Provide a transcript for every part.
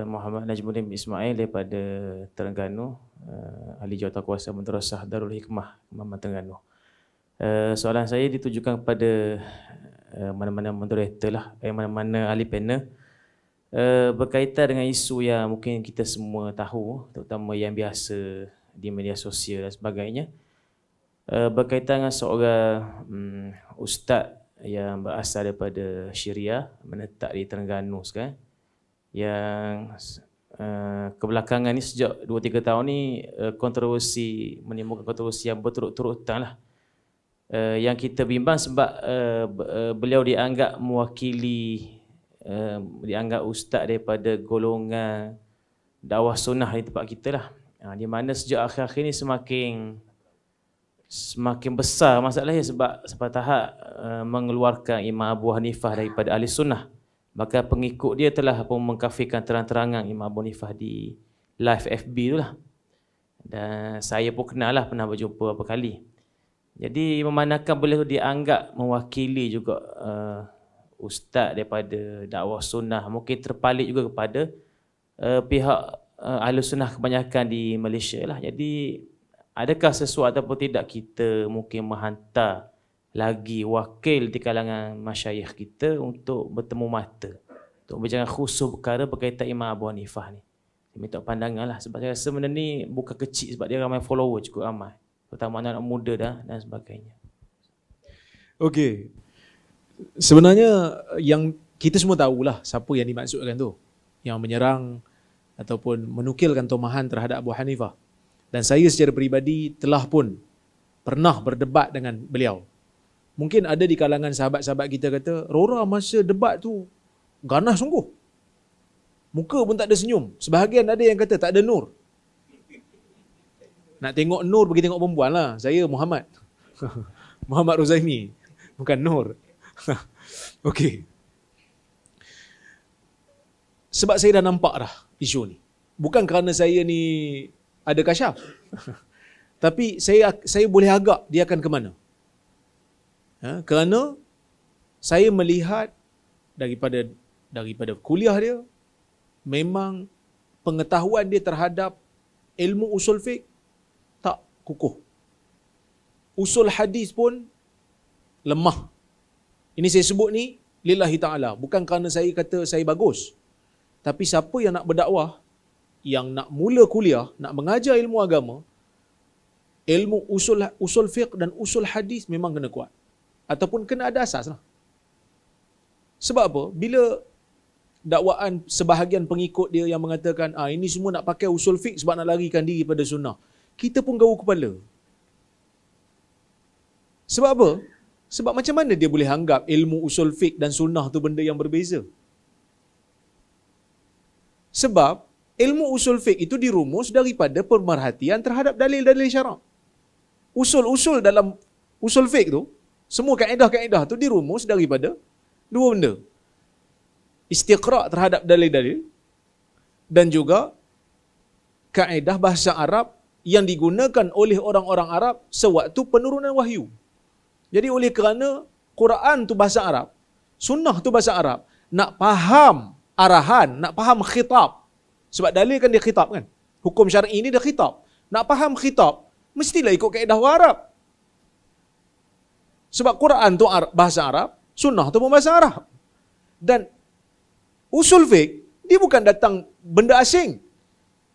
Muhammad Najmuddin bin Ismail daripada Terengganu, ahli jawatankuasa Madrasah Darul Hikmah Kemaman Terengganu. Soalan saya ditujukan kepada mana-mana moderator lah, mana-mana ahli panel, berkaitan dengan isu yang mungkin kita semua tahu, terutama yang biasa di media sosial dan sebagainya, berkaitan dengan seorang ustaz yang berasal daripada Syria, menetap di Terengganu sekarang, yang kebelakangan ni sejak 2-3 tahun ni menimbulkan kontroversi yang berturut-turutan lah. Yang kita bimbang sebab beliau dianggap mewakili, dianggap ustaz daripada golongan dakwah sunnah di tempat kita lah. Di mana sejak akhir-akhir ni semakin besar masalahnya sebab sampai tahap mengeluarkan Imam Abu Hanifah daripada ahli sunnah. Maka pengikut dia telah pun mengkafirkan terang-terangan Imam Abu Hanifah di live FB tu lah. Dan saya pun kenal lah, pernah berjumpa beberapa kali. Jadi memandangkan beliau dianggap mewakili juga ustaz daripada dakwah sunnah, mungkin terpalit juga kepada pihak ahli sunnah kebanyakan di Malaysia lah. Jadi adakah sesuatu ataupun tidak kita mungkin menghantar lagi wakil di kalangan masyayikh kita untuk bertemu mata, untuk berbincang khusus perkara berkaitan Imam Abu Hanifah ni. Saya minta pandangan lah, sebab saya rasa benda ni bukan kecil, sebab dia ramai follower, cukup ramai, terutama anak-anak muda dah dan sebagainya. Okey, sebenarnya yang kita semua tahulah siapa yang dimaksudkan tu, yang menyerang ataupun menukilkan tomahan terhadap Abu Hanifah. Dan saya secara peribadi telah pun pernah berdebat dengan beliau. Mungkin ada di kalangan sahabat-sahabat kita kata, Rora masa debat tu ganas sungguh. Muka pun tak ada senyum. Sebahagian ada yang kata tak ada nur. Nak tengok nur pergi tengok perempuan lah. Saya Muhammad. Muhammad Rozaimi. Bukan Nur. Okey. Sebab saya dah nampak dah isu ni. Bukan kerana saya ni ada kasyaf. Tapi saya boleh agak dia akan ke mana. Kerana saya melihat daripada kuliah dia, memang pengetahuan dia terhadap ilmu usul fiqh tak kukuh. Usul hadis pun lemah. Ini saya sebut ni lillahi ta'ala. Bukan kerana saya kata saya bagus. Tapi siapa yang nak berdakwah, yang nak mula kuliah, nak mengajar ilmu agama, ilmu usul fiqh dan usul hadis memang kena kuat. Ataupun kena ada asas lah. Sebab apa? Bila dakwaan sebahagian pengikut dia yang mengatakan ini semua nak pakai usul fiqh sebab nak larikan diri pada sunnah, kita pun gaul kepala. Sebab apa? Sebab macam mana dia boleh anggap ilmu usul fiqh dan sunnah tu benda yang berbeza? Sebab ilmu usul fiqh itu dirumus daripada pemerhatian terhadap dalil-dalil syarak. Usul-usul dalam usul fiqh tu, semua kaedah-kaedah tu dirumus daripada dua benda. Istiqra' terhadap dalil-dalil dan juga kaedah bahasa Arab yang digunakan oleh orang-orang Arab sewaktu penurunan wahyu. Jadi oleh kerana Quran tu bahasa Arab, sunnah tu bahasa Arab, nak faham arahan, nak faham khitab. Sebab dalil kan dia khitab kan. Hukum syar'i ni dia khitab. Nak faham khitab, mestilah ikut kaedah orang Arab. Sebab Quran tu bahasa Arab, sunnah tu pun bahasa Arab. Dan usul fiqh, dia bukan datang benda asing.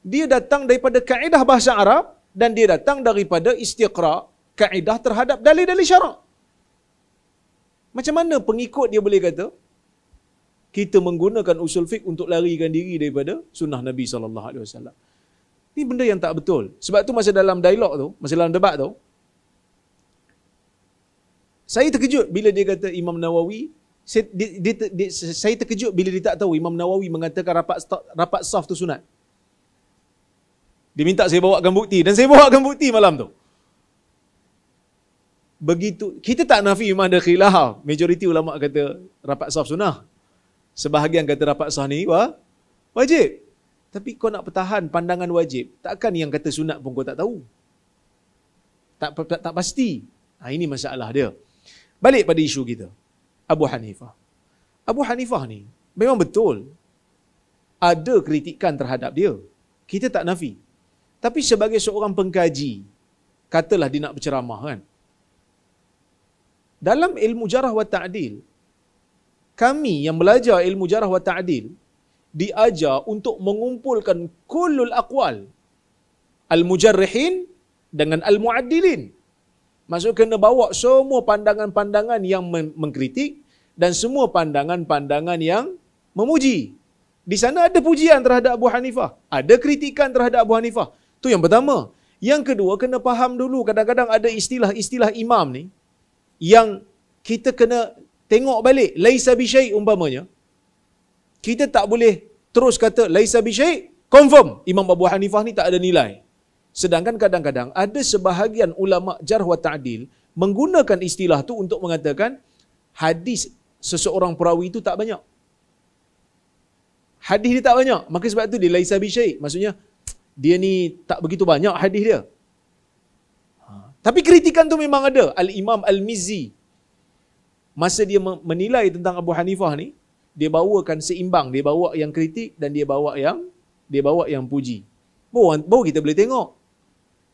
Dia datang daripada kaedah bahasa Arab dan dia datang daripada istiqra' kaedah terhadap dalil-dalil syarak. Macam mana pengikut dia boleh kata kita menggunakan usul fiqh untuk larikan diri daripada sunnah Nabi SAW? Ini benda yang tak betul. Sebab tu masa dalam dialog tu, masa dalam debat tu, saya terkejut bila dia kata Imam Nawawi, saya terkejut bila dia tak tahu Imam Nawawi mengatakan rapat saf tu sunat. Dia minta saya bawakan bukti dan saya bawakan bukti malam tu. Begitu, kita tak nafi memang ada khilaf. Majoriti ulama kata rapat saf sunnah. Sebahagian kata rapat sah ni wajib. Tapi kau nak pertahan pandangan wajib, takkan yang kata sunat pun kau tak tahu. Tak pasti. Ini masalah dia. Balik pada isu kita. Abu Hanifah. Abu Hanifah ni memang betul ada kritikan terhadap dia. Kita tak nafi. Tapi sebagai seorang pengkaji, katalah dia nak berceramah kan. Dalam ilmu jarah wa ta'dil, kami yang belajar ilmu jarah wa ta'dil diajar untuk mengumpulkan kullul aqwal al-mujarrihin dengan al-mu'addilin. Maksud kena bawa semua pandangan-pandangan yang mengkritik dan semua pandangan-pandangan yang memuji. Di sana ada pujian terhadap Abu Hanifah, ada kritikan terhadap Abu Hanifah. Tu yang pertama. Yang kedua, kena faham dulu kadang-kadang ada istilah-istilah imam ni yang kita kena tengok balik. Laisa bi syai' umpamanya. Kita tak boleh terus kata laisa bi syai', confirm Imam Abu Hanifah ni tak ada nilai. Sedangkan kadang-kadang ada sebahagian ulama jarh wa ta'dil menggunakan istilah tu untuk mengatakan hadis seseorang perawi itu tak banyak. Hadis dia tak banyak, maka sebab tu dia laisa bi syai'. Maksudnya dia ni tak begitu banyak hadis dia. Tapi kritikan tu memang ada. Al-Imam Al-Mizzi, masa dia menilai tentang Abu Hanifah ni, dia bawakan seimbang. Dia bawa yang kritik dan dia bawa yang puji. Baru kita boleh tengok.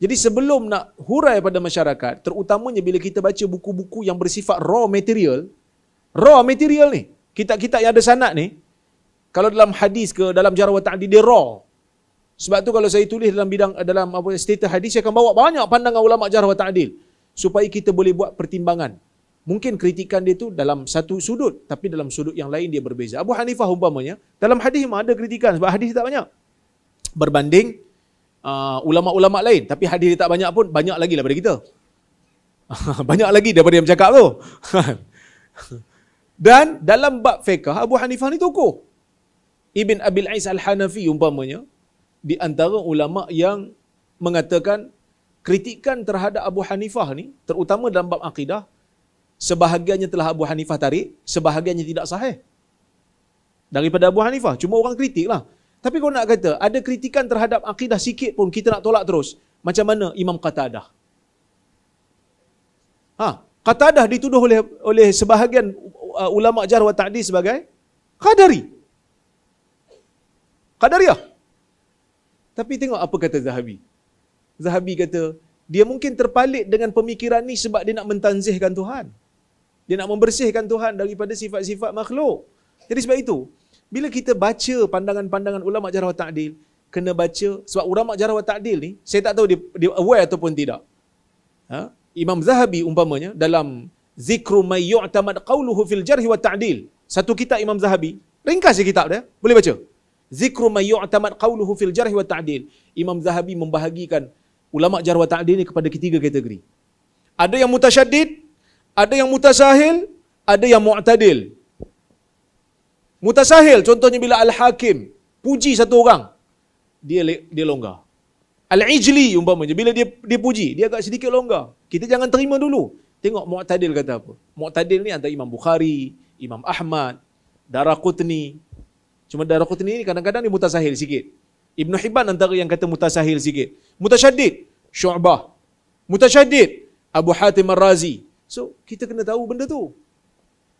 Jadi sebelum nak hurai pada masyarakat, terutamanya bila kita baca buku-buku yang bersifat raw material ni, kitab-kitab yang ada sanad ni, kalau dalam hadis ke dalam jarh wa ta'dil dia raw. Sebab tu kalau saya tulis dalam status hadis, saya akan bawa banyak pandangan ulama jarh wa ta'dil supaya kita boleh buat pertimbangan. Mungkin kritikan dia tu dalam satu sudut, tapi dalam sudut yang lain dia berbeza. Abu Hanifah umpamanya, dalam hadis memang ada kritikan sebab hadis tak banyak. Berbanding ulama-ulama lain, tapi hadis dia tak banyak pun banyak lagi daripada kita. Banyak lagi daripada yang bercakap tu. Dan dalam bab fiqh, Abu Hanifah ni tokoh. Ibn Abil Ais Al-Hanafi umpamanya, di antara ulama yang mengatakan kritikan terhadap Abu Hanifah ni, terutama dalam bab akidah, sebahagiannya telah Abu Hanifah tarik, sebahagiannya tidak sahih daripada Abu Hanifah. Cuma orang kritik lah. Tapi kalau nak kata ada kritikan terhadap akidah sikit pun kita nak tolak terus. Macam mana Imam Qatadah? Qatadah dituduh oleh sebahagian ulama jarh wa ta'dil sebagai Qadariyah. Tapi tengok apa kata Zahabi. Zahabi kata dia mungkin terpalit dengan pemikiran ni sebab dia nak mentanzihkan Tuhan. Dia nak membersihkan Tuhan daripada sifat-sifat makhluk. Jadi sebab itu, bila kita baca pandangan-pandangan ulama jarh wa ta'dil, kena baca, sebab ulama jarh wa ta'dil ni, saya tak tahu dia aware ataupun tidak. Imam Zahabi umpamanya, dalam Zikru may yu'tamad qawluhu fil jarh wa ta'dil, satu kitab Imam Zahabi, ringkas je kitab dia, boleh baca. Zikru may yu'tamad qawluhu fil jarh wa ta'dil. Imam Zahabi membahagikan ulama jarh wa ta'dil ni kepada ketiga kategori. Ada yang mutasyaddid, ada yang mutasahil, ada yang mu'tadil. Mutasahil contohnya bila Al-Hakim puji satu orang, dia longgar. Al-Ijli umpamanya bila dia puji, dia agak sedikit longgar. Kita jangan terima dulu. Tengok mu'tadil kata apa. Mu'tadil ni antara Imam Bukhari, Imam Ahmad, Daraqutni. Cuma Daraqutni ni kadang-kadang dia mutasahil sikit. Ibn Hibban antara yang kata mutasahil sikit. Mutasyaddid, Syu'bah. Mutasyaddid, Abu Hatim Ar-Razi. So, kita kena tahu benda tu.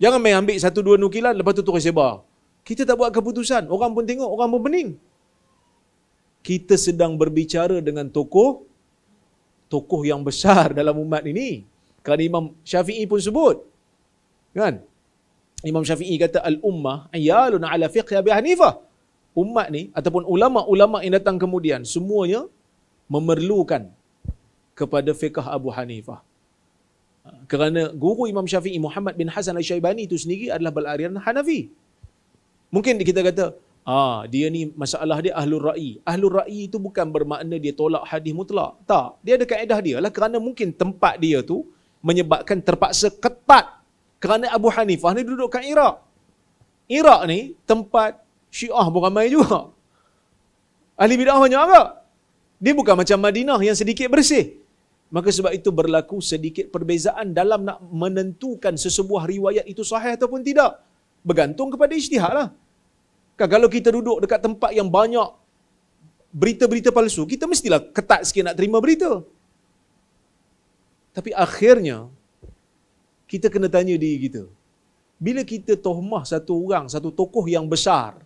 Jangan main ambil satu dua nukilan, lepas tu terus sebar. Kita tak buat keputusan. Orang pun tengok, orang pun pening. Kita sedang berbicara dengan tokoh yang besar dalam umat ini. Kerana Imam Syafi'i pun sebut. Kan? Imam Syafi'i kata, Al-ummah ayalun ala fiqh Abi Hanifah. Umat ni, ataupun ulama-ulama yang datang kemudian, semuanya memerlukan kepada fiqh Abu Hanifah. Kerana guru Imam Syafi'i Muhammad bin Hasan Al-Syaibani itu sendiri adalah beraliran Hanafi. Mungkin kita kata, dia ni masalah dia ahlul ra'i. Ahlul ra'i itu bukan bermakna dia tolak hadis mutlak. Tak. Dia ada kaedah dia lah, kerana mungkin tempat dia tu menyebabkan terpaksa ketat. Kerana Abu Hanifah ni duduk kat Iraq. Iraq ni tempat Syiah pun ramai juga. Ahli bid'ah banyak tak? Dia bukan macam Madinah yang sedikit bersih. Maka sebab itu berlaku sedikit perbezaan dalam nak menentukan sesebuah riwayat itu sahih ataupun tidak. Bergantung kepada ijtihad lah. Kan kalau kita duduk dekat tempat yang banyak berita-berita palsu, kita mestilah ketat sikit nak terima berita. Tapi akhirnya, kita kena tanya diri kita. Bila kita tohmah satu orang, satu tokoh yang besar,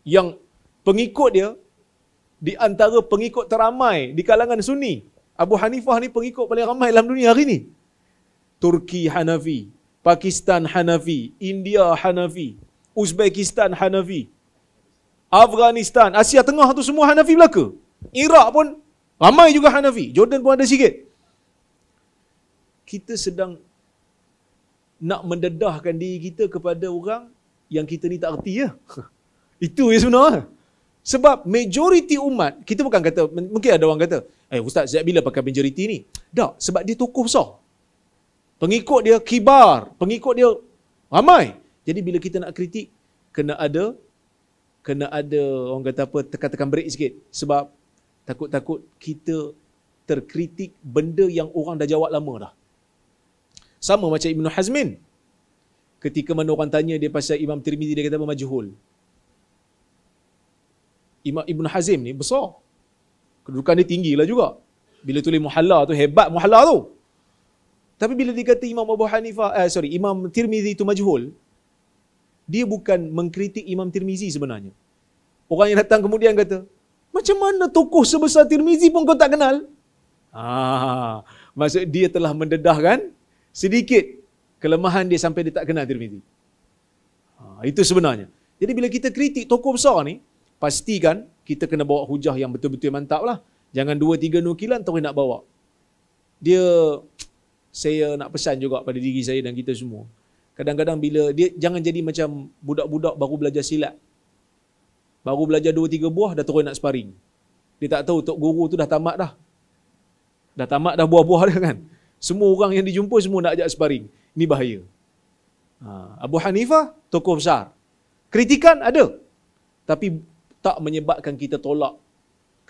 yang pengikut dia di antara pengikut teramai di kalangan Sunni. Abu Hanifah ni pengikut paling ramai dalam dunia hari ni. Turki Hanafi, Pakistan Hanafi, India Hanafi, Uzbekistan Hanafi, Afghanistan, Asia Tengah tu semua Hanafi belaka. Iraq pun ramai juga Hanafi. Jordan pun ada sikit. Kita sedang nak mendedahkan diri kita kepada orang yang kita ni tak erti ya. Itu yang sebenarnya. Sebab majoriti umat, kita bukan kata, mungkin ada orang kata, Ustaz, sejak bila pakai majoriti ni? Tak, sebab dia tokoh besar. Pengikut dia kibar, pengikut dia ramai. Jadi bila kita nak kritik, kena ada orang kata apa, tekan-tekan break sikit. Sebab takut-takut kita terkritik benda yang orang dah jawab lama dah. Sama macam Ibn Hazmin. Ketika mana orang tanya dia pasal Imam Tirmizi, dia kata apa? Majhul. Imam Ibn Hazm ni besar. Kedudukan dia tinggi lah juga. Bila tulis Muhalla tu, hebat Muhalla tu. Tapi bila dia kata Imam Abu Hanifah, Imam Tirmizi itu majhul, dia bukan mengkritik Imam Tirmizi sebenarnya. Orang yang datang kemudian kata, macam mana tokoh sebesar Tirmizi pun kau tak kenal? Maksud dia telah mendedahkan sedikit kelemahan dia sampai dia tak kenal Tirmizi. Itu sebenarnya. Jadi bila kita kritik tokoh besar ni, pastikan kita kena bawa hujah yang betul-betul mantap lah. Jangan 2-3 nukilan terus nak bawa. Saya nak pesan juga pada diri saya dan kita semua. Kadang-kadang bila dia jangan jadi macam budak-budak baru belajar silat. Baru belajar 2-3 buah dah terus nak sparring. Dia tak tahu tok guru tu dah tamat dah. Dah tamat dah buah-buah dia kan. Semua orang yang dijumpa semua nak ajak sparring. Ini bahaya. Abu Hanifah tokoh besar. Kritikan ada. Tapi tak menyebabkan kita tolak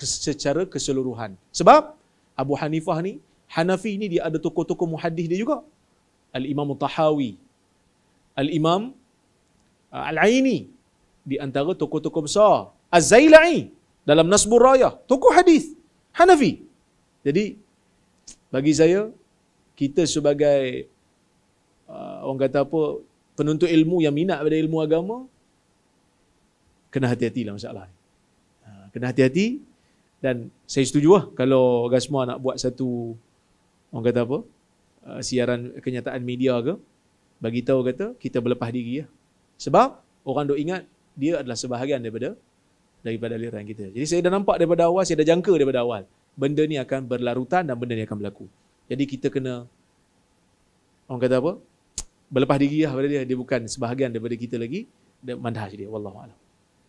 secara keseluruhan. Sebab Abu Hanifah ni, Hanafi ni dia ada tokoh-tokoh muhaddis dia juga. Al-Imam Tahawi, Al-Imam Al-Aini di antara tokoh-tokoh besar. Az-Zailai dalam Nasbur Rayah, tokoh hadis Hanafi. Jadi bagi saya, kita sebagai orang kata apa, penuntut ilmu yang minat pada ilmu agama, kena hati-hati lah masalah ni. Kena hati-hati. Dan saya setuju lah kalau Gasma nak buat satu, orang kata apa, siaran kenyataan media ke, bagi tahu kata kita berlepas diri lah. Sebab orang duk ingat dia adalah sebahagian daripada aliran kita. Jadi saya dah nampak daripada awal, saya dah jangka daripada awal, benda ni akan berlarutan dan benda ni akan berlaku. Jadi kita kena, orang kata apa, berlepas diri lah pada dia. Dia bukan sebahagian daripada kita lagi. Dia manhaj dia. Wallahualam.